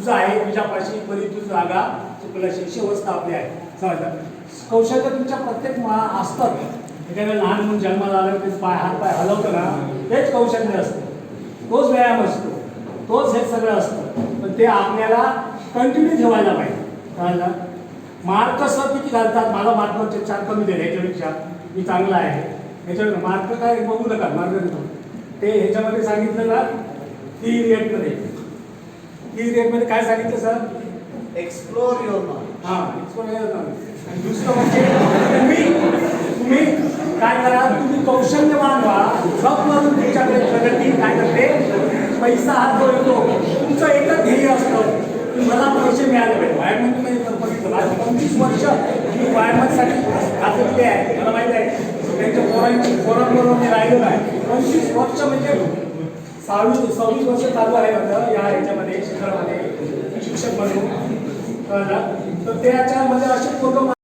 तुझं आहे तुझ्यापाशी बरी तुझी जागा चुकल्याशी अशी अवस्था आपली आहे. समजलं. कौशल्य तुमच्या प्रत्येक असतात. एखाद्या लहान म्हणून जन्माला आलं ते हात पाय हलवतं ना, तेच कौशल्य असतं, तोच व्यायाम असतो, तोच हे सगळं असतं. पण ते आपल्याला कंटिन्यू ठेवायला पाहिजे. कळलं. मार्क सर किती घालतात, मला मार्क 4 कमी दिले ह्याच्यापेक्षा, मी चांगला आहे ह्याच्यावर मार्क काय बघू नका. मार्क ते ह्याच्यामध्ये सांगितलं ना, ती रेटमध्ये काय सांगितलं सर? Explore your knowledge. हां, एक्सप्लोर युअर नॉलेज. आणि दुसरं म्हणजे तुम्ही काय करा, तुम्ही कौशल्यवान व्हा. जगमधून तुमच्याकडे प्रगती काय करते, पैसा हात येतो. तुमचं एकच ध्येय असतं की मला पैसे मिळाले पाहिजे. वायरमॅनमध्ये बघितलं, आज 25 वर्ष मी वायरमॅनसाठी घातलेले आहे. मला माहीत आहे त्यांच्या पोरांबरोबर मी राहिलेलं आहे. 25 वर्ष म्हणजे 26 वर्ष चालू आहे माझं या ह्याच्यामध्ये क्षेत्रामध्ये शिक्षक म्हणून. तर त्याच्यामध्ये असे पोरं